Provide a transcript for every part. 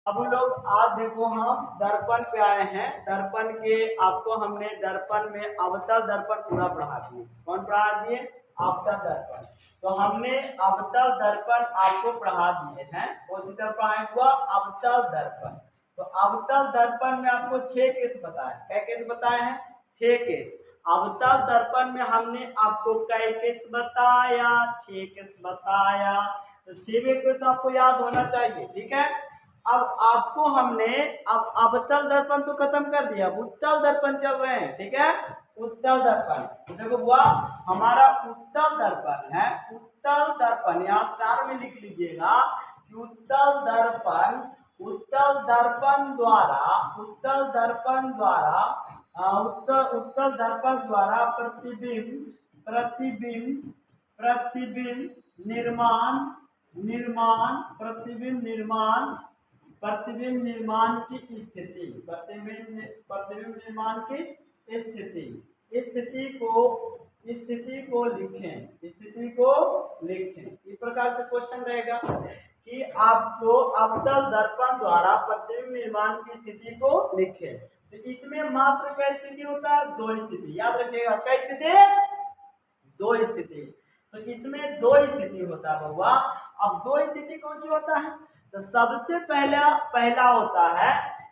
अब लोग आज देखो हम दर्पण पे आए हैं। दर्पण के आपको हमने दर्पण में अवतल दर्पण पूरा पढ़ा दिए। कौन पढ़ा दिए? अवतल दर्पण। तो हमने अवतल दर्पण आपको पढ़ा दिए हैं। कौन सी तरह पढ़ाए हुआ? अवतल दर्पण। तो अवतल दर्पण में आपको 6 केस बताए। क्या केस बताए हैं? 6 केस। अवतल दर्पण में हमने आपको कई केस बताया? 6 केस बताया। तो 6 केस आपको याद होना चाहिए। ठीक है। अब आपको हमने अब अवतल दर्पण तो खत्म कर दिया, उत्तल दर्पण चल रहे हैं। ठीक है। उत्तल दर्पण तो देखो हुआ हमारा उत्तल दर्पण है। उत्तल दर्पण यहाँ स्टार में लिख लीजिएगा कि उत्तल दर्पण उत्तल दर्पण द्वारा प्रतिबिंब निर्माण की स्थिति, प्रतिबिंब निर्माण की स्थिति को लिखें। इस प्रकार का क्वेश्चन रहेगा कि आपको अवतल दर्पण द्वारा प्रतिबिंब निर्माण की स्थिति को लिखें। तो इसमें मात्र क्या स्थिति होता है? 2 स्थिति। याद रखिएगा, क्या स्थिति? 2 स्थिति। तो इसमें 2 स्थिति होता है बउआ। अब 2 स्थिति कौन सी होता है? तो सबसे पहला होता है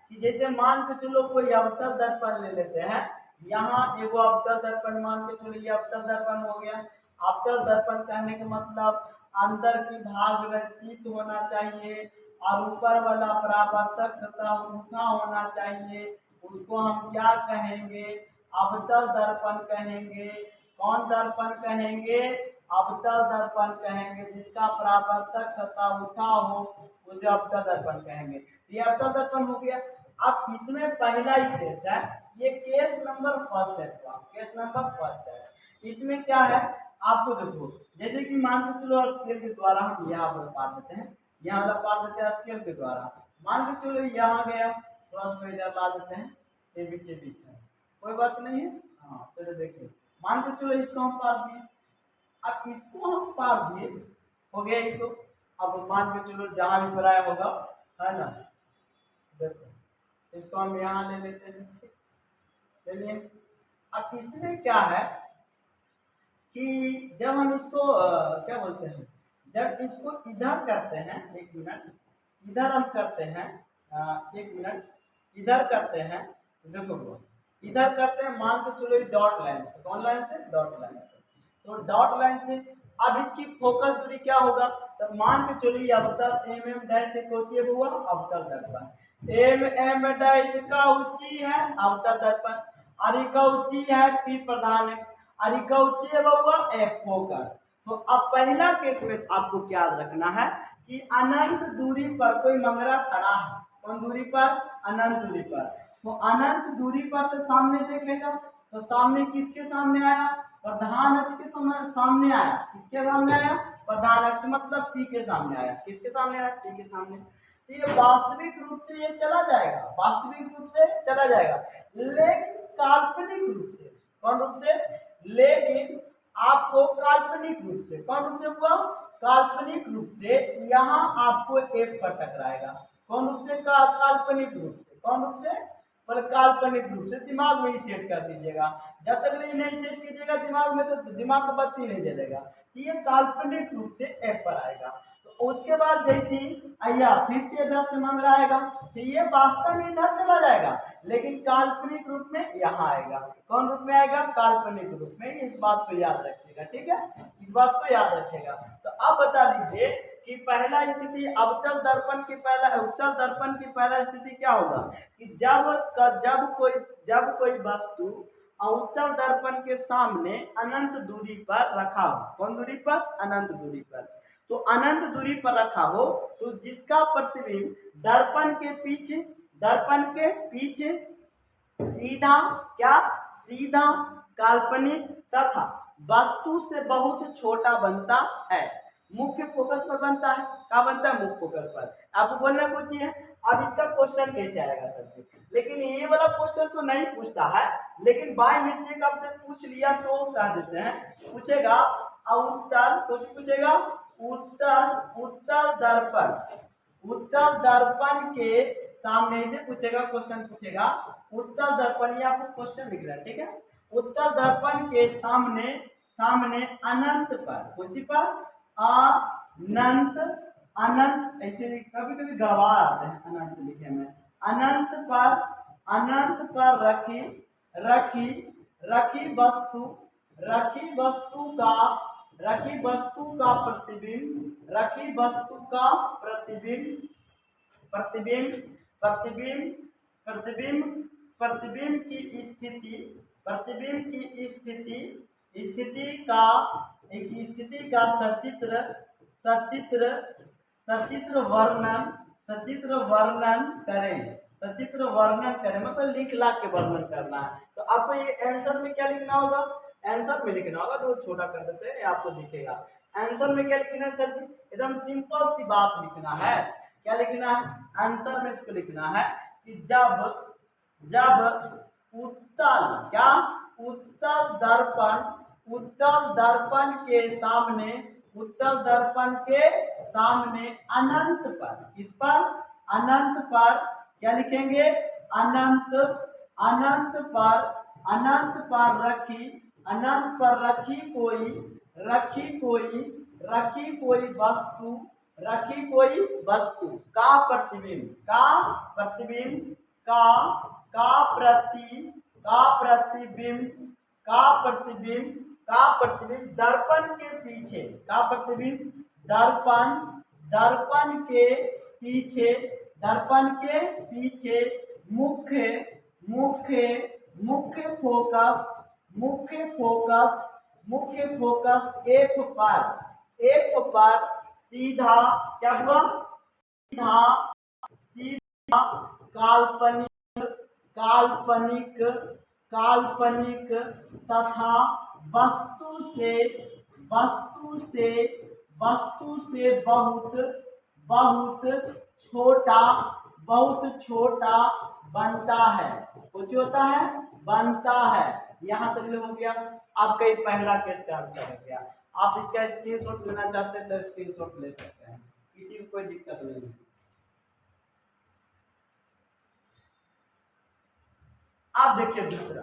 कि जैसे मान के चलो कोई अवतल दर्पण ले लेते हैं। यहाँ एगो अवतल दर्पण मान के चलो, ये अवतल दर्पण हो गया। अवतल दर्पण कहने का मतलब अंदर की भाग रचित होना चाहिए और ऊपर वाला परावर्तक सतह उठा होना चाहिए। उसको हम क्या कहेंगे? अवतल दर्पण कहेंगे। कौन दर्पण कहेंगे? अवतल दर्पण कहेंगे। जिसका परावर्तक सतह उठा हो उसे अवतल दर्पण कहेंगे। ये अवतल दर्पण हो गया। अब इसमें पहला ही केस है, ये केस नंबर फर्स्ट है। केस नंबर फर्स्ट है। इसमें क्या है आपको देखो, जैसे कि मान के चलो स्केल के द्वारा हम यहाँ पर पार देते हैं, यहाँ वाला पार देते हैं स्केल के द्वारा। मान के चलो यहाँ गया, थोड़ा सा इधर ला देते हैं, ये बीच है, कोई बात नहीं है। हाँ चलो देखिए, मान के चलो इसको हम पार दिए। अब इसको हम पार दिए, हो गया ये। तो अब मान के चलो जहां भी पराया होगा, है ना, देखो इसको हम यहाँ ले लेते हैं। चलिए, अब इसमें क्या है कि जब हम इसको क्या बोलते हैं, जब इसको इधर करते हैं, 1 मिनट इधर हम करते हैं, 1 मिनट इधर करते हैं। तो देखो इधर करते हैं, मान के चलो डॉट लाइन से। कौन लाइन से? डॉट लाइन से। तो डॉट लाइन से अब इसकी फोकस दूरी क्या होगा? तो मान के चलिए अवतल एम डैश से कोची है हुआ अवतल दर्पण। एम डैश का ऊंची है अवतल दर्पण, और का ऊंची है पी प्रधान एक्स, और का ऊंची है हुआ एफ फोकस। तो अब पहला केस में आपको क्या रखना है कि अनंत दूरी पर कोई मंगरा खड़ा है। कौन दूरी पर? अनंत दूरी पर। तो अनंत दूरी पर तो सामने देखेगा, तो सामने किसके सामने आया? प्रधान अक्ष के सामने आया। किसके सामने आया? प्रधान अक्ष मतलब पी के सामने आया। किसके सामने आया? पी के सामने। तो ये वास्तविक रूप से ये चला जाएगा, वास्तविक रूप से चला जाएगा, लेकिन काल्पनिक रूप से। कौन रूप से? लेकिन आपको काल्पनिक रूप से, कौन रूप से हुआ? काल्पनिक रूप से यहाँ आपको एफ पर टकराएगा। कौन रूप से? काल्पनिक रूप से। कौन रूप से? पर काल्पनिक रूप से। दिमाग में ही सेट कर दीजिएगा, जब तक नहीं सेट कीजिएगा दिमाग में तो दिमाग का बत्ती नहीं जलेगा। ये काल्पनिक रूप से एफ पर आएगा। तो उसके बाद जैसी आया फिर से इधर से मंग रहा आएगा, तो ये वास्तव में इधर चला जाएगा, लेकिन काल्पनिक रूप में यहाँ आएगा। कौन रूप में आएगा? काल्पनिक रूप में। इस बात को याद रखिएगा, ठीक है, इस बात को याद रखिएगा। तो अब बता दीजिए कि पहला स्थिति अवतल दर्पण की पहला उत्तल दर्पण की पहला स्थिति क्या होगा कि जब कोई वस्तु उत्तल दर्पण के सामने अनंत दूरी पर रखा हो। कौन दूरी पर? अनंत दूरी पर। तो अनंत दूरी पर रखा हो तो जिसका प्रतिबिंब दर्पण के पीछे सीधा क्या? सीधा काल्पनिक तथा वस्तु से बहुत छोटा बनता है। मुख्य फोकस पर बनता है। क्या बनता है? मुख्य फोकस पर। आपको बोलना कुछ है। अब इसका क्वेश्चन कैसे आएगा सबसे? लेकिन ये वाला क्वेश्चन तो नहीं पूछता है, लेकिन बाय मिस्टेक आपसे पूछ लिया तो कह देते हैं, पूछेगा उत्तर तो पूछेगा उत्तर दर्पण उत्तर दर्पण के सामने से पूछेगा, क्वेश्चन पूछेगा उत्तर दर्पण, ये आपको क्वेश्चन लिख रहा है, ठीक है। उत्तर दर्पण के सामने, सामने अनंत पर, कुछ पर अनंत, अनंत ऐसे कभी कभी गड़बड़ा आते हैं अनंत लिखे में, अनंत पर, अनंत पर रखी, रखी, रखी वस्तु, रखी वस्तु का, रखी वस्तु का प्रतिबिंब, रखी वस्तु का प्रतिबिंब, प्रतिबिंब, प्रतिबिंब, प्रतिबिंब, प्रतिबिंब की स्थिति, प्रतिबिंब की स्थिति, स्थिति का, एक स्थिति का सचित्र, सचित्र, सचित्र वर्णन, सचित्र वर्णन करें, सचित्र वर्णन करें मतलब लिख ला के वर्णन करना है। तो आपको ये आंसर में क्या लिखना होगा, आंसर में लिखना होगा, तो छोटा कर देते हैं आपको दिखेगा। आंसर में क्या लिखना है सर जी, एकदम सिंपल सी बात लिखना है। क्या लिखना है आंसर में, इसको लिखना है कि जब, जब उत्तल, क्या उत्तल दर्पण, उत्तल दर्पण के सामने, उत्तल दर्पण के सामने अनंत पर, इस पर अनंत पर क्या लिखेंगे, अनंत, अनंत पर, अनंत पर रखी, अनंत पर रखी कोई, रखी कोई, रखी कोई वस्तु, रखी कोई वस्तु का प्रतिबिंब, का प्रतिबिंब, का प्रति, का प्रतिबिंब, का प्रतिबिंब, का प्रतिबिंब दर्पण के पीछे, का प्रतिबिंब दर्पण, दर्पण के पीछे, दर्पण के पीछे मुख्य, मुख्य, मुख्य फोकस, मुख्य फोकस, मुख्य फोकस एक पर, एक पर सीधा, क्या हुआ सीधा, सीधा काल्पनिक, काल्पनिक, काल्पनिक तथा वस्तु से, वस्तु से, वस्तु से बहुत, बहुत छोटा, बहुत छोटा बनता है, कुछ होता है बनता है। यहाँ तक हो गया आपका ये पहला केस का आंसर हो गया। आप इसका स्क्रीनशॉट लेना चाहते हैं तो स्क्रीनशॉट ले सकते हैं, किसी को कोई दिक्कत नहीं है। आप देखिए दूसरा,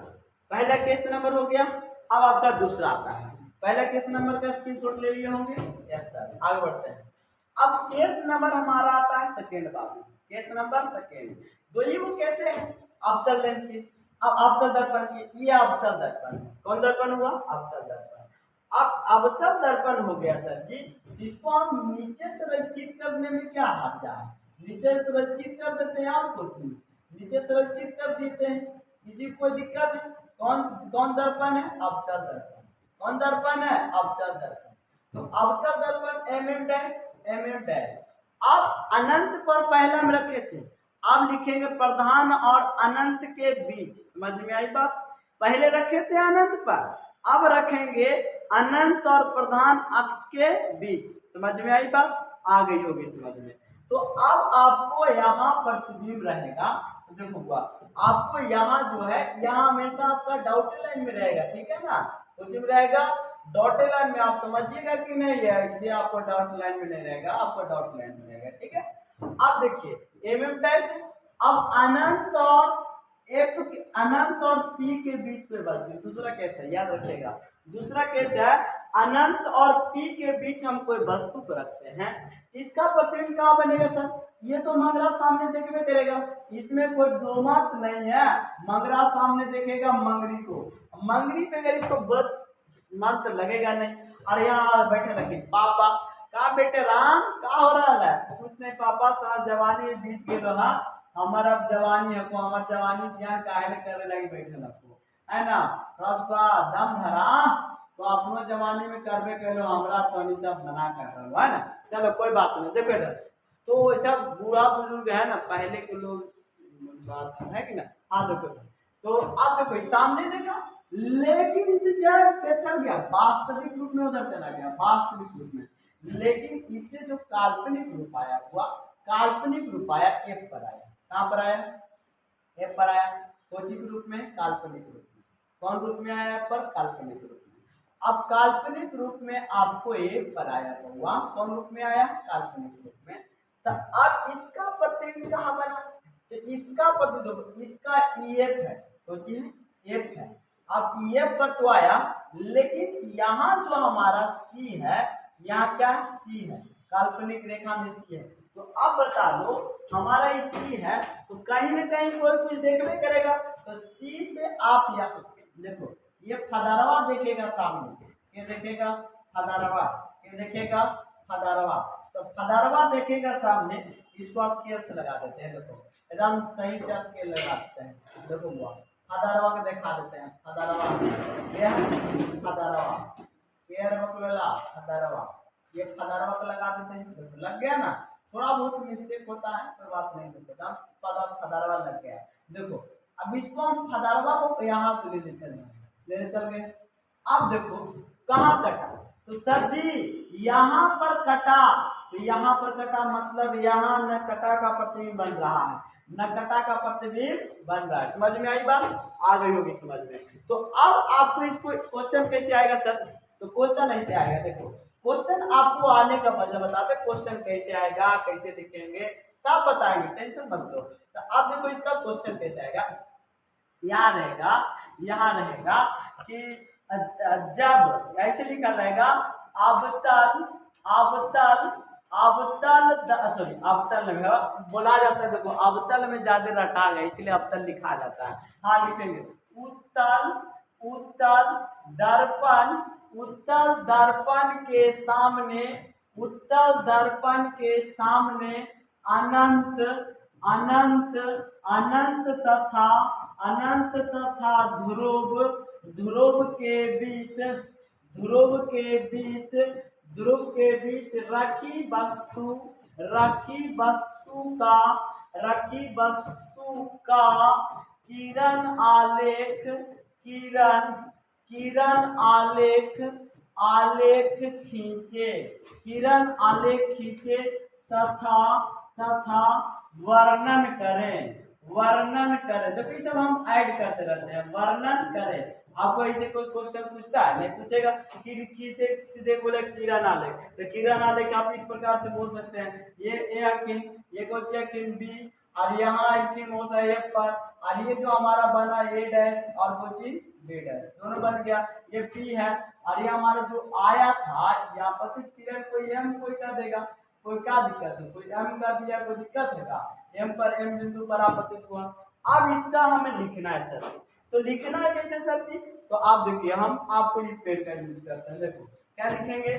पहला केस नंबर हो गया, अब आपका दूसरा आता है। पहला केस नंबर का स्क्रीनशॉट ले लिए होंगे, यस सर। आगे बढ़ते हैं। अब केस नंबर हमारा आता है सेकेंड बाबू, केस नंबर सेकेंड। दो ही वो कैसे है अवतल लेंस की, अब अवतल दर्पण की, ये अवतल दर्पण, कौन दर्पण हुआ अवतल दर्पण। अब अवतल दर्पण हो गया सर जी, जिसको हम नीचे से रचित करने में क्या हर्जा है, नीचे से रचित कर देते हैं, और कुछ नहीं, नीचे से रचित कर देते हैं, किसी को कोई दिक्कत है। कौन कौन दर्पण है अवतल दर्पण, कौन दर्पण है अवतल दर्पण। तो अवतल दर्पण mm डैश, mm डैश। अब अनंत पर पहले हम रखे थे, अब लिखेंगे प्रधान और अनंत के बीच, समझ में आई बात। पहले रखे थे अनंत पर, अब रखेंगे अनंत और प्रधान अक्ष के बीच, समझ में आई बात, आ गई होगी समझ में। तो अब आपको यहाँ प्रतिबिंब रहेगा, तो देखो आपको यहाँ जो है, यहाँ हमेशा आपका डॉटेड लाइन में रहेगा, ठीक है ना, कुछ भी रहेगा डॉटेड लाइन में, आप समझिएगा कि नहीं है, इसे आपको डॉट लाइन में नहीं रहेगा, आपको डॉट लाइन में रहेगा, ठीक है। अब देखिए mm डैश, अब अनंत और एफ, अनंत और पी के बीच कोई वस्तु, दूसरा केस है याद रखिएगा, दूसरा केस है अनंत और पी के बीच हम कोई वस्तु को रखते हैं, इसका प्रतिबिंब कहाँ बनेगा सर, ये तो मंगरा सामने देखने करेगा, इसमें कोई दो मत नहीं है, मंगरा सामने देखेगा मंगरी को, मंगरी पे अगर इसको मन तो लगेगा नहीं। अरे यहाँ बैठे रखे पापा, का बेटे राम का हो रहा है, कुछ नहीं पापा, तो जवानी बीत गए रहा, हमारा अब जवानी है, हमार जवानी जियान काहे करे लगी बैठे लगो है ना, थोड़ा दम धरा तो अपनो जवानी में करबे करो, हमरा तो नहीं सब मना कर रहा है ना। चलो कोई बात नहीं, देखो इधर तो ऐसा बूढ़ा बुजुर्ग है ना, पहले के लोग बात है कि ना। हाँ देखो, तो अब देखो सामने देखा, लेकिन चल गया वास्तविक रूप में, उधर चला गया वास्तविक रूप में, लेकिन इससे जो काल्पनिक रूप आया हुआ, काल्पनिक रूप आया एफ पर आया, कहाँ पर आया एफ पर आया, कोचिक रूप में काल्पनिक रूप में, कौन रूप में आया पर काल्पनिक रूप में। अब काल्पनिक रूप में आपको एफ पर आया हुआ, कौन रूप में आया काल्पनिक रूप में, तो अब इसका प्रतिबिंब कहाँ बना, तो इसका प्रतिबिंब इसका EF है, तो जी एफ है। अब EF पर तो आया, लेकिन यहाँ जो हमारा C है, यहाँ क्या है, C है, काल्पनिक रेखा में C है। तो अब बता दो हमारा ये C है, तो कहीं ना कहीं कोई कुछ देखने करेगा, तो C से आप यहाँ देखो, ये फदारवा देखेगा सामने, ये देखेगा फदारवा, ये देखेगा फदारवा, तो फदारवा देखेगा सामने, इसको स्केल से लगा देते हैं, देखो एकदम सही से स्केल लगा देते हैं, देखो हुआ फदारवा को दिखा देते हैं, फदारवा ये फदारवा, पेड़ बकला फदारवा, ये फदारवा को लगा देते हैं, देखो लग गया ना, थोड़ा बहुत मिस्टेक होता है पर बात नहीं होता, फदारवा लग गया। देखो अब इसको हम फदारवा को यहाँ पे लेने चल गए। अब देखो कहाँ कटा, तो सर जी यहाँ पर कटा, तो यहाँ पर कटा मतलब यहाँ न कटा का प्रतिबिंब बन रहा है, न कटा का प्रतिबिंब बन रहा है। समझ में आई बात, आ गई होगी समझ में। तो अब आपको इसको क्वेश्चन कैसे आएगा सर, तो क्वेश्चन ऐसे आएगा, देखो क्वेश्चन आपको आने का वजह बताते, क्वेश्चन कैसे आएगा, कैसे लिखेंगे, सब बताएंगे, टेंशन मत लो। तो अब देखो इसका क्वेश्चन कैसे आएगा, यहाँ रहेगा कि जब ऐसे लिखा रहेगा अवतल अवतल अवतल में बोला जाता है, देखो अवतल में ज्यादा रटा गया इसलिए अवतल लिखा जाता है। हाँ लिखेंगे उत्तल उत्तल दर्पण, उत्तल दर्पण के सामने, उत्तल दर्पण के सामने अनंत अनंत अनंत तथा ध्रुव ध्रुव के बीच ध्रुव के बीच ध्रुव के बीच रखी वस्तु का किरण आलेख किरण आलेख खींचे, किरण आलेख खींचे तथा वर्णन करें। देखो ये सब हम ऐड करते रहते हैं, वर्णन करें। आपको ऐसे कोई क्वेश्चन पूछता है, नहीं पूछेगा कि सीधे बोले किरण आलेख, तो किरण आलेख आप इस प्रकार से बोल सकते हैं, ये ए अकिन, ये कोई अकिन बी, और यहाँ अकिन हो सकता है पर, और ये जो हमारा बना ए डैश और वो चीज बी डैश, दोनों बन गया, ये पी है, और ये हमारा जो आया था यहाँ पर किरण कोई एम कोई कर देगा, कोई क्या दिक्कत है, कोई एम का दिया कोई दिक्कत है का, एम पर एम बिंदु पर आपतित हुआ। अब इसका हमें लिखना है सर, तो लिखना है कैसे सर जी, तो आप देखिए हम आपको ये पेन का यूज करते हैं, देखो क्या लिखेंगे,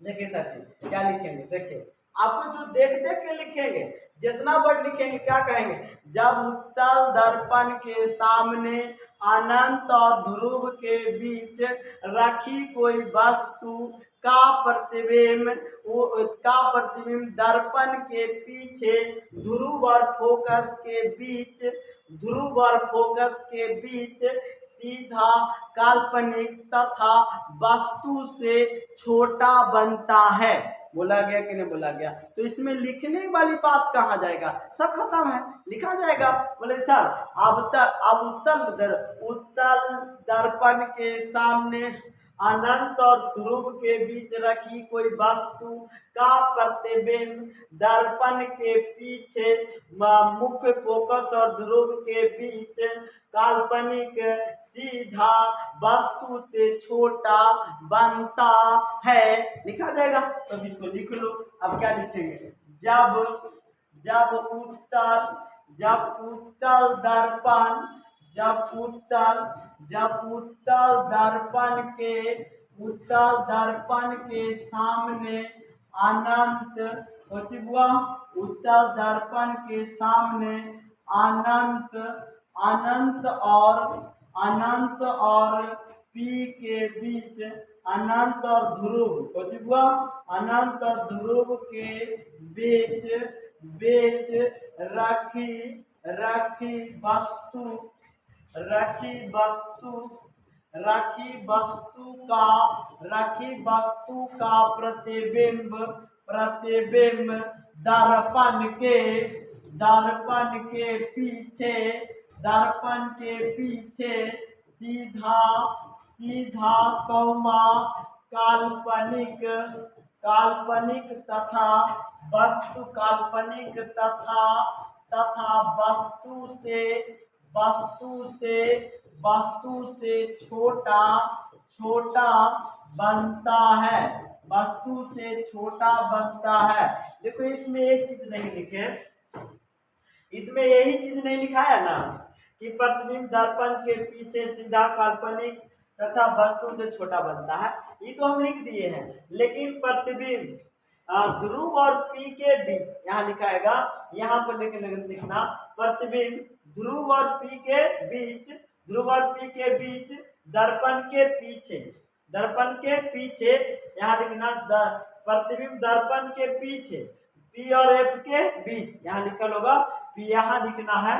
देखिए सर जी क्या लिखेंगे, देखिए आपको जो देख के लिखेंगे, जितना वर्ड लिखेंगे क्या कहेंगे, जब उत्तल दर्पण के सामने अनंत और ध्रुव के बीच रखी कोई वस्तु का प्रतिबिंब दर्पण के पीछे ध्रुव और फोकस के बीच सीधा काल्पनिक तथा वस्तु से छोटा बनता है। बोला गया कि नहीं बोला गया, तो इसमें लिखने वाली बात कहाँ जाएगा, सब खत्म है, लिखा जाएगा। बोले सर उत्तल दर्पण के सामने अनंत और ध्रुव के बीच रखी कोई वस्तु का प्रतिबिंब दर्पण के पीछे मुख्य फोकस और ध्रुव के बीच काल्पनिक सीधा वस्तु से छोटा बनता है, लिखा जाएगा। तो इसको लिख लो। अब क्या लिखेंगे, जब उत्तल दर्पण दर्पण के सामने अनंत उत्तल दर्पण के सामने अनंत और पी के बीच अनंत और ध्रुव के बीच रखी वस्तु का प्रतिबिंब दर्पण के पीछे सीधा काल्पनिक काल्पनिक तथा वस्तु, काल्पनिक तथा तथा वस्तु से छोटा छोटा बनता है, वस्तु से छोटा बनता है। देखो इसमें एक चीज नहीं लिखे, इसमें यही चीज नहीं लिखा है ना कि प्रतिबिंब दर्पण के पीछे सीधा काल्पनिक तथा वस्तु से छोटा बनता है, ये तो हम लिख दिए हैं। लेकिन प्रतिबिंब ध्रुव और पी के बीच यहाँ लिखाएगा, यहाँ पर लिखना प्रतिबिंब ध्रुव और पी के बीच, ध्रुव और पी के बीच दर्पण के पीछे यहाँ लिखना प्रतिबिंब दर्पण के पीछे पी और एफ के बीच, यहाँ लिखल होगा पी, यहाँ लिखना है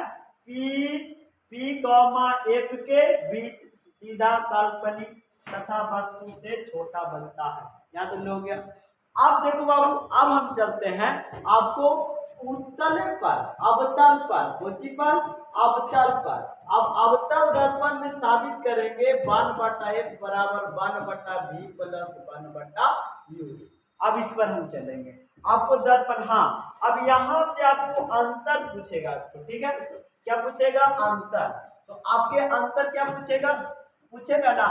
पी कॉमा एफ के बीच सीधा काल्पनिक तथा वस्तु से छोटा बनता है। यहाँ तो हो गया। अब देखो बाबू, अब हम चलते हैं आपको उत्तल पर, अवतल पर, कोची पर, अवतल पर। अब अवतल दर्पण में साबित करेंगे 1/f बराबर 1/v प्लस 1/u। अब इस पर हम चलेंगे। आपको दर्पण, हाँ अब यहाँ से आपको अंतर पूछेगा, तो ठीक है क्या पूछेगा, अंतर। तो आपके अंतर क्या पूछेगा ना,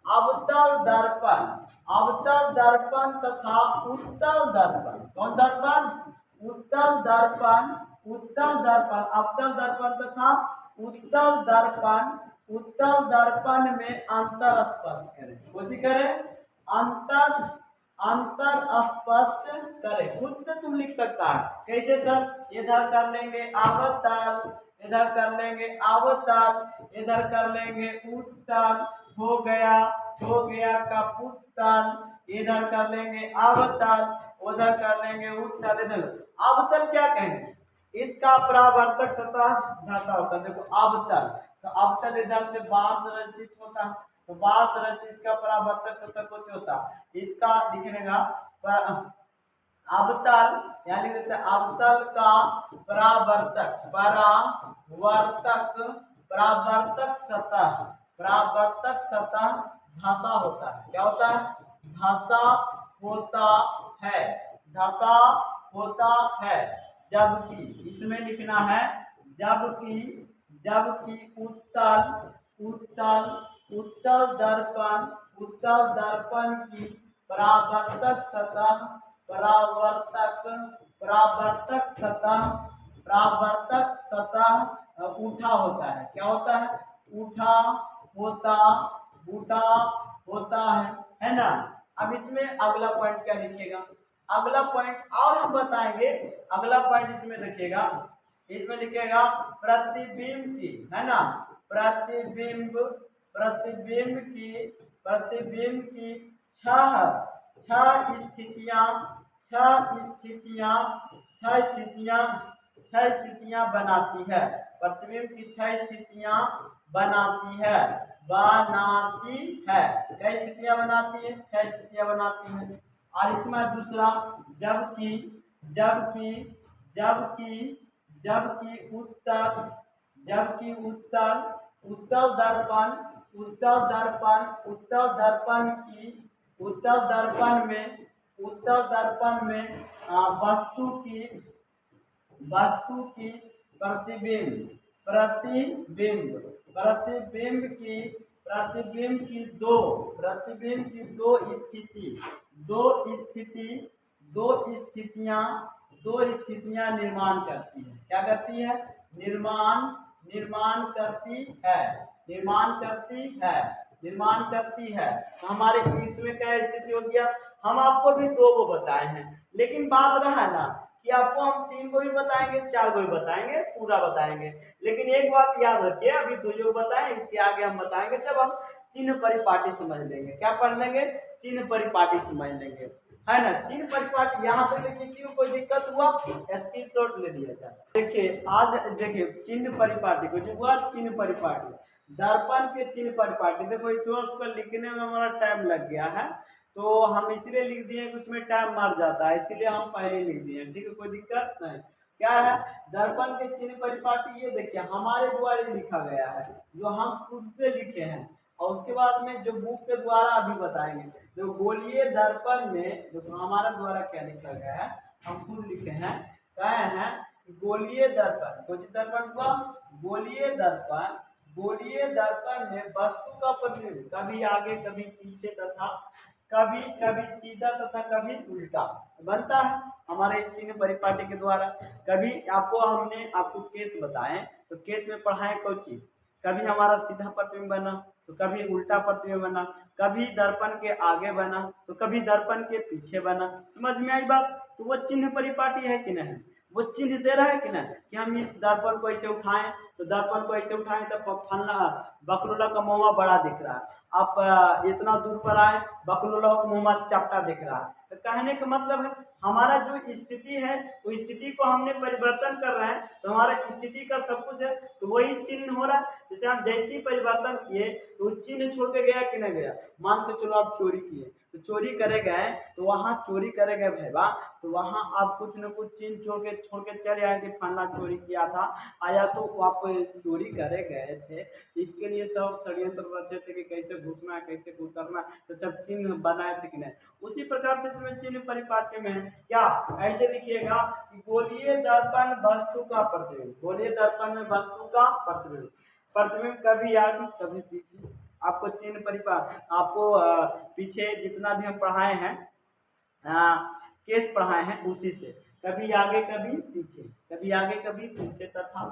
अवतल दर्पण, अवतल दर्पण तथा उत्तल दर्पण। कौन दर्पण, उत्तल दर्पण, उत्तल दर्पण, अवतल दर्पण तथा उत्तल दर्पण में अंतर स्पष्ट करें। कोची करें, अंतर स्पष्ट करें। खुद से तुम लिख सकता है, कैसे सर, इधर कर लेंगे अवतल, इधर कर लेंगे अवतल, इधर कर लेंगे उत्तल, हो गया कपुत्तल, इधर कर लेंगे अवतल, उधर कर लेंगे उत्तल। इधर अवतल क्या कहेंगे, इसका परावर्तक सतह धसा होता है। देखो अवतल, तो अवतल इधर से बाहर से रचित होता है, तो बाहर से रचित, इसका परावर्तक सतह कुछ होता है, इसका लिखेगा अवतल, यानी देते अवतल का परावर्तक सतह धसा होता है। क्या होता है, धसा होता है। जबकि इसमें लिखना है, जबकि उत्तल दर्पण की परावर्तक सतह उठा होता है। क्या होता है, उठा होता है ना। अब इसमें अगला पॉइंट क्या लिखेगा, अगला पॉइंट और हम बताएंगे। अगला पॉइंट इसमें लिखेगा, प्रतिबिंब की, है ना, प्रतिबिंब की छह स्थितियां बनाती है। प्रतिबिंब की 6 स्थितियां बनाती है। कई स्थितियां बनाती है, 6 स्थितियां बनाती है। और इसमें दूसरा, जबकि उत्तल दर्पण में वस्तु की प्रतिबिंब की दो स्थितियां निर्माण करती है। क्या करती है, निर्माण करती है। तो हमारे इसमें क्या स्थिति हो गया, हम आपको भी 2 को बताए हैं, लेकिन बात रहा ना कि आपको हम 3 को भी बताएंगे, 4 को भी बताएंगे, पूरा बताएंगे। लेकिन एक बात याद रखिए, अभी 2 जो बताएं, इसके आगे हम बताएंगे जब हम चिन्ह परिपाटी समझ लेंगे। क्या पढ़ लेंगे, चिन्ह परिपाटी समझ लेंगे, है ना। चिन्ह परिपाटी, यहाँ पर किसी को कोई दिक्कत हुआ स्क्रीनशॉट ले लिया जाए। देखिए आज देखिए चिन्ह परिपाटी को जो हुआ, चिन्ह परिपाटी, दर्पण के चिन्ह परिपाटी। देखो इसको लिखने में हमारा टाइम लग गया है, तो हम इसलिए लिख दिए कि उसमें टाइम मर जाता है, इसीलिए हम पहले लिख दिए, ठीक है, कोई दिक्कत नहीं। क्या है, दर्पण के चिन्ह परिपाटी, ये देखिए हमारे द्वारा लिखा गया है, जो हम खुद से लिखे हैं, और उसके बाद में जो बुक के द्वारा अभी बताएंगे। जो गोलीय दर्पण में देखो हमारा द्वारा क्या लिखा गया है, हम खुद लिखे हैं, कहे हैं गोलीय दर्पण, कौन सी दर्पण को, गोलीय दर्पण, गोलीय दर्पण में वस्तु का प्रतिबिंब कभी आगे कभी पीछे तथा कभी कभी सीधा तथा कभी उल्टा बनता है हमारे चिन्ह परिपाटी के द्वारा। कभी हमने आपको केस बताए तो केस में पढ़ाए कौन चीज, कभी हमारा सीधा प्रतिबिंब बना तो कभी उल्टा प्रतिबिंब बना, कभी दर्पण के आगे बना तो कभी दर्पण के पीछे बना। समझ में आई बात? तो वो चिन्ह परिपाटी है कि नहीं, वो चिन्ह दे रहा है कि नहीं कि हम इस दर्पण को ऐसे उठाएं तो दर्पण को ऐसे उठाएं तो फलना बकलोला का मुँह बड़ा दिख रहा है, आप इतना दूर पर आए बकलोला का मुँह चपटा दिख रहा है। तो कहने का मतलब है हमारा जो स्थिति है वो स्थिति को हमने परिवर्तन कर रहे हैं तो हमारा स्थिति का सब कुछ है तो वही चिन्ह हो रहा है। जैसे हम जैसे ही परिवर्तन किए तो चिन्ह छोड़ के गया कि नहीं गया। मान के चलो आप चोरी किए तो चोरी करे गए तो वहाँ चोरी करे गए भैया तो वहाँ आप कुछ न कुछ चिन्ह छोड़ के चले आए कि फलना चोरी किया था आया तो आप चोरी करे गए थे। इसके लिए सब षड्यंत्र रचे थे कि कैसे घुसना है कैसे उतरना, तो सब चिन्ह बनाए थे कि नहीं। उसी प्रकार से इसमें चिन्ह परिपाटी में क्या ऐसे लिखिएगा कि गोलीय दर्पण वस्तु का प्रतिबिंब, गोलीय दर्पण में वस्तु का प्रतिबिंब, प्रतिबिंब कभी आगे कभी पीछे। आपको चिन्ह परिपाट आपको पीछे जितना भी हम पढ़ाए हैं केस पढ़ाए हैं उसी से, कभी आगे कभी पीछे, कभी आगे कभी पीछे तथा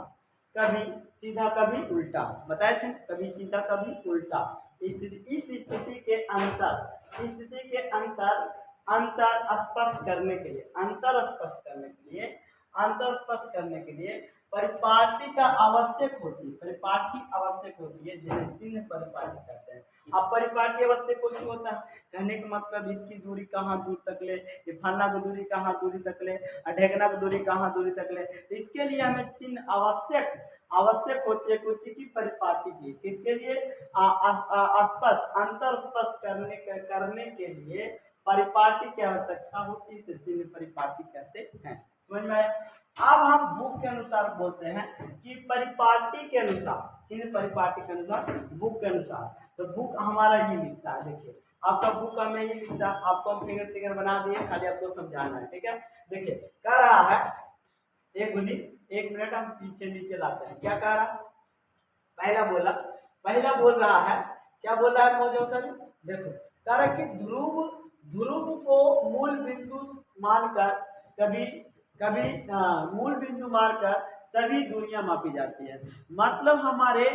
कभी सीधा कभी उल्टा बताए थे, कभी सीधा कभी उल्टा। इस स्थिति के अंतर, स्थिति के अंतर स्पष्ट करने के लिए, अंतर स्पष्ट करने के लिए, अंतर स्पष्ट करने के लिए परिपाटी का आवश्यक होती है, परिपाटी आवश्यक होती है जिन्हें चिन्ह परिपाटी कहते हैं। अब परिपाटी आवश्यक कुछ होता है कहने का मतलब इसकी दूरी कहाँ दूर तक ले, ये फलना की दूरी कहाँ दूरी तक ले, ढेगना की दूरी कहाँ दूरी तक ले, तो इसके लिए हमें चिन्ह आवश्यक होती है कुछ की परिपाटी की, किसके लिए स्पष्ट अंतर स्पष्ट करने के लिए परिपाटी की आवश्यकता होती है, चिन्ह परिपाटी कहते हैं। समझ में आया? अब हम बुक के अनुसार बोलते हैं कि परिपाटी के अनुसार, चिन्ह परिपाटी के अनुसार बुक के अनुसार, तो बुक हमारा ये लिखता है। देखिए आपका बुक हमें ये लिखता है, आपको हम फिगर बना दिए, खाली आपको समझाना है। ठीक है, देखिए कह रहा है एक मिनट हम पीछे नीचे लाते हैं। क्या कह रहा, पहला बोल रहा है, क्या बोल रहा है मौजूद सर, देखो कह रहा कि ध्रुव को मूल बिंदु मानकर कभी मूल बिंदु मानकर सभी दूरियां मापी जाती है। मतलब हमारे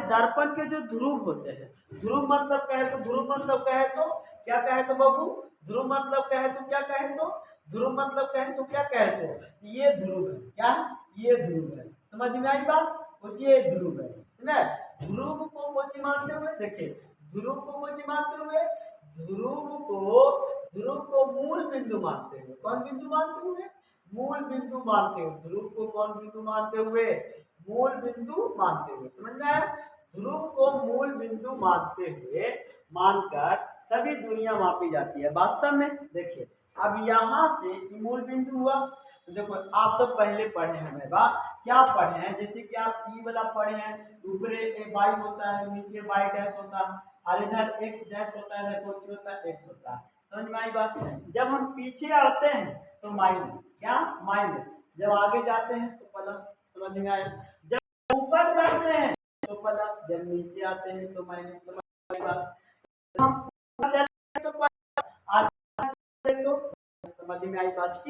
दर्पण के जो ध्रुव होते हैं, ध्रुव मतलब कहे तो क्या कहे तो बाबू, ध्रुव मतलब कहे तो क्या कहे तो, ध्रुव मतलब कहे तो क्या कहे तो ये ध्रुव है, क्या ये ध्रुव है। समझ में आई बात? ये ध्रुव है। समझे? ध्रुव को कोची मानते हुए, देखिए ध्रुव को कोची मानते हुए, ध्रुव को मूल बिंदु मानते हुए, कौन बिंदु मानते हुए, मूल बिंदु मानते हुए, ध्रुव को कौन बिंदु मानते हुए, मूल बिंदु मानते हुए। समझ में आया? ध्रुव को मूल बिंदु मानते हुए मानकर सभी दूरियां मापी जाती है वास्तव में। देखिए अब यहाँ से मूल बिंदु हुआ तो देखो आप सब पहले पढ़े हैं मेरा, क्या पढ़े हैं, जैसे कि आप ई वाला पढ़े हैं, ऊपर वाई होता है नीचे वाई डैश होता है और इधर एक्स डैश होता है, इधर कुछ होता है एक्स होता है। समझ में आई बात? जब हम पीछे आते हैं तो माइनस, क्या माइनस, जब आगे जाते हैं तो प्लस। समझ में आया? जब ऊपर जाते हैं तो प्लस, जब नीचे आते हैं तो माइनस। समझ में आई बात? हम ऊपर चलते हैं तो प्लस, आगे चलते हैं तो समझ में आई बात?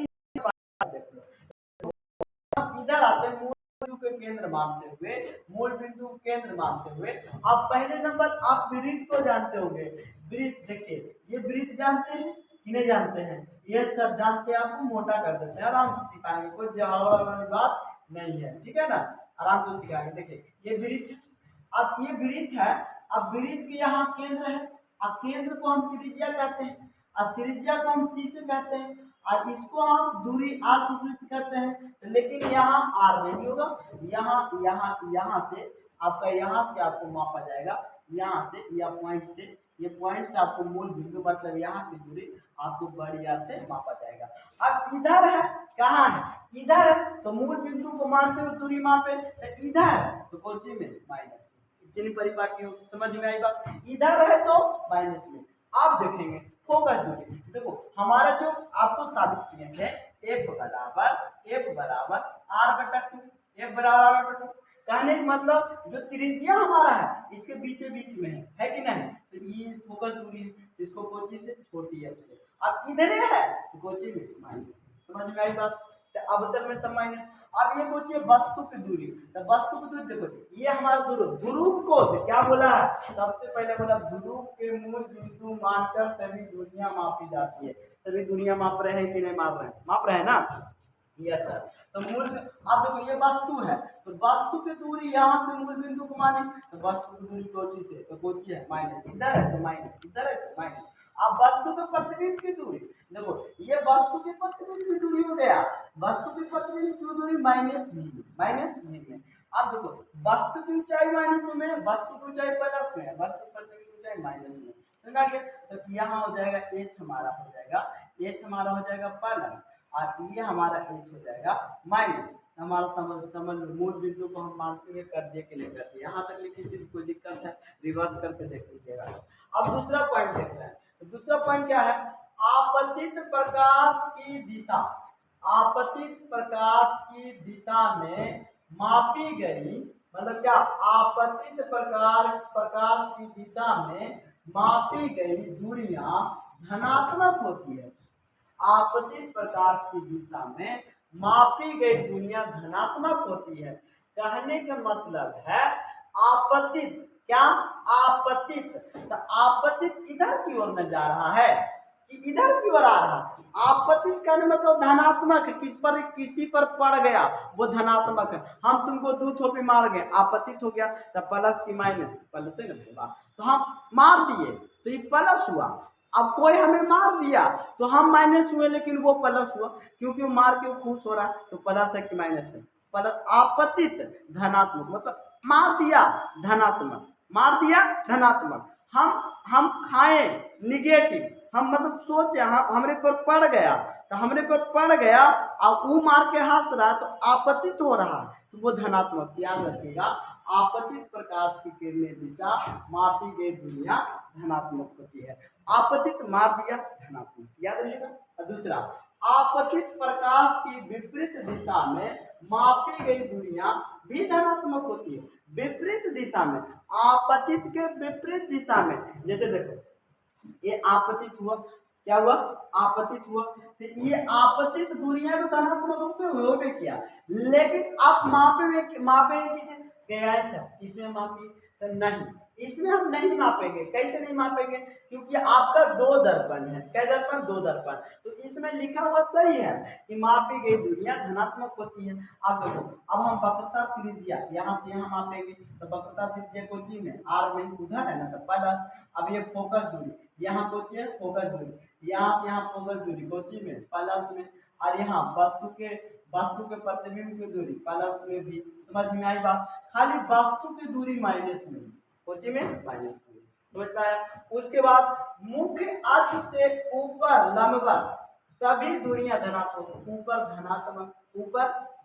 इधर आते हैं मूल बिंदु के केंद्र मानते हुए, मूल बिंदु केंद्र मानते हुए आप पहले नंबर आप वृत्त को जानते होंगे। वृत्त देखिए, ये वृत्त जानते हैं कि नहीं जानते हैं? ये सब जानते हैं, आपको मोटा कर देते हैं, आराम से सिखाएंगे, कोई जवाब वाली बात नहीं है। ठीक है ना, आराम से सिखाएंगे। देखिए ये वृत्त, अब ये वृत्त है, अब वृत्त के यहाँ केंद्र है, अब केंद्र को हम त्रिज्या कहते हैं, अब त्रिज्या को हम सी से कहते हैं और इसको हम दूरी आर से सूचित करते हैं। लेकिन यहाँ आर नहीं होगा, यहाँ से आपका, यहाँ से आपको मापा जाएगा, यहाँ से या पॉइंट से, ये पॉइंट से आपको मूल बिंदु मतलब यहाँ की दूरी आपको बड़ी आर से मापा जाएगा। अब इधर है, कहाँ है, इधर है तो मूल बिंदु को मानते हुए दूरी मापे, तो इधर है तो कोची में माइनस में, चिन्ह परिपाटी हो। समझ में आई बात? इधर है तो माइनस में, आप देखेंगे फोकस दूरी, देखो हमारा जो आपको साबित किए थे एफ बराबर आर बटा टू, एफ बराबर आर बटा टू, कहने का मतलब जो त्रिज्या हमारा है इसके बीच में है कि नहीं, तो ये फोकस दूरी है, इसको कोची से छोटी एफ से, अब इधर है तो कोची में माइनस, समझ में आई बात। तो अवतल में सब माइनस। अब ये कोची वस्तु की दूरी, तो वस्तु की दूरी देखो ये हमारा ध्रुव को क्या बोला है, सबसे पहले बोला ध्रुव के मूल बिंदु मानकर सभी दूरियां मापी जाती है। सभी दूरियां माप रहे हैं कि नहीं माप रहे हैं ना, यस सर। तो मूल, अब देखो ये वस्तु है तो वस्तु की दूरी यहाँ से मूल बिंदु को माने, तो वस्तु की दूरी कोची से, तो कोची है माइनस, इधर है तो माइनस, इधर है तो माइनस। अब वस्तु के प्रतिबिंब की दूरी देखो, ये वस्तु के प्रतिबिंब की दूरी हो गया, वस्तु की प्रतिबिंब की दूरी माइनस भी में। अब देखो वस्तु की ऊंचाई माइनस में, वस्तु की ऊंचाई प्लस में, वस्तु की प्रतिबिंब की ऊंचाई माइनस में, समझा गया। तो यहाँ हो जाएगा एच हमारा हो जाएगा प्लस, और ये हमारा एच हो जाएगा माइनस। हमारा समझ मूल बिंदु को हम मानते हुए कर दिए कि नहीं कर दिए, यहाँ तक किसी भी कोई दिक्कत है रिवर्स करके देख लीजिएगा। अब दूसरा पॉइंट देख रहे हैं, तो दूसरा पॉइंट क्या है, आपतित प्रकाश की दिशा, आपतित प्रकाश की दिशा में मापी गई, मतलब क्या, आपतित प्रकाश की दिशा में मापी गई दूरियां धनात्मक होती है। आपतित प्रकाश की दिशा में मापी गई दूरियां धनात्मक होती है। कहने का मतलब है आपतित, क्या आपतित, तो आपतित इधर की ओर न जा रहा है कि इधर की ओर आ रहा है। आपतित करने मतलब धनात्मक है, किसी पर पड़ गया वो धनात्मक है। हम तुमको 2 थोपी मार गए, आपतित हो गया, तो प्लस की माइनस, प्लस से ना, तो हम मार दिए तो ये प्लस हुआ। अब कोई हमें मार दिया तो हम माइनस हुए, लेकिन वो प्लस हुआ, क्योंकि वो मार के खुश हो रहा है, तो प्लस है कि माइनस है, प्लस। आपतित धनात्मक मतलब मार दिया धनात्मक, हम खाए निगेटिव, हम मतलब सोचे हमरे पर पड़ गया, तो हमरे पर पड़ गया और वो मार के हंस रहा है, तो आपतित हो रहा है, तो वो धनात्मक। याद रखिएगा, आपतित प्रकाश की किरणें दिशा मापी गई दूरियां धनात्मक होती है। आपतित मार दिया धनात्मक, याद रखिएगा। और दूसरा, आपतित प्रकाश की विपरीत दिशा में मापी गई दूरियां भी धनात्मक होती है। विपरीत दिशा में, आपतित के विपरीत दिशा में, जैसे देखो ये आपतित हुआ, क्या हुआ, आपतित हुआ, तो ये आपतित दूरियां तो धनात्मक हो गए किया, लेकिन आप मापे किसे, ऐसा इसमें मापी, तो नहीं, इसमें हम नहीं मापेंगे। कैसे नहीं मापेंगे, क्योंकि आपका 2 दर्पण है, क्या दर्पण, 2 दर्पण, तो इसमें लिखा हुआ सही है कि मापी गई दूरियां धनात्मक होती है। अब देखो, अब हम वक्रता त्रिज्या यहाँ से यहाँ मापेंगे, तो वक्रता त्रिज्या कोची में, आर में उधर है ना, तो प्लस। अब ये फोकस दूरी, यहाँ कोची है फोकस दूरी, यहाँ से यहाँ फोकस दूरी कोची में प्लस में, और यहाँ वस्तु के प्रतिबिंब की दूरी प्लस में भी, समझ में आई बात। खाली वस्तु की दूरी माइनस में, कोची में माइनस में, समझ पाया। उसके बाद मुख्य अक्ष से ऊपर लंबवत सभी दूरियां धनात्मक, ऊपर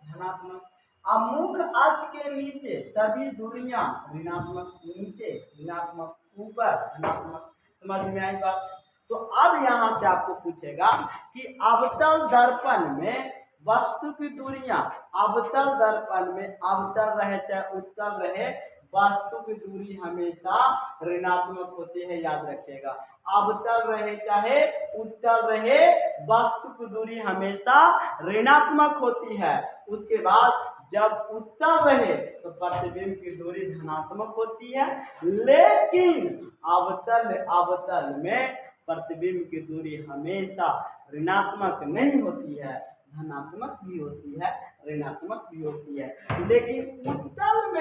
धनात्मक, अब मुख्य अक्ष के नीचे सभी दूरियां ऋणात्मक, नीचे ऋणात्मक, ऊपर धनात्मक, समझ में आई बात। तो अब यहां से आपको पूछेगा कि अवतल दर्पण में वस्तु की दूरियां, अवतल दर्पण में अवतल रहे चाहे उत्तल रहे, वस्तु की दूरी हमेशा ऋणात्मक होती है, याद रखिएगा। अवतल रहे चाहे उत्तल रहे, वस्तु की दूरी हमेशा ऋणात्मक होती है। उसके बाद जब उत्तल रहे तो प्रतिबिंब की दूरी धनात्मक होती है, लेकिन अवतल में प्रतिबिंब की दूरी हमेशा ऋणात्मक नहीं होती है, धनात्मक भी होती है, ऋणात्मक भी होती है। लेकिन उत्तल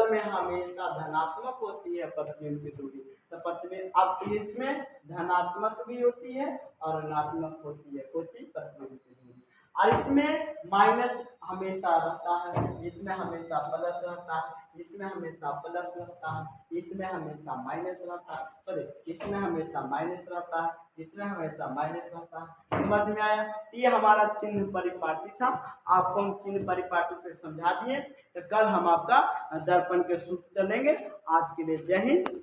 में हमेशा धनात्मक होती है प्रतिबिंब की दूरी। तो प्रतिबिंब अब इसमें धनात्मक भी होती है और ऋणात्मक होती है, प्रतिबिंब की दूरी। और इसमें माइनस हमेशा रहता है, इसमें हमेशा प्लस रहता है, इसमें हमेशा प्लस रहता है, इसमें हमेशा माइनस रहता है, सॉरी इसमें हमेशा माइनस रहता है, इसमें हमेशा माइनस रहता है। समझ में आया? ये हमारा चिन्ह परिपाटी था। आपको हम चिन्ह परिपाटी पे समझा दिए। तो कल हम आपका दर्पण के सूत्र चलेंगे। आज के लिए जय हिंद।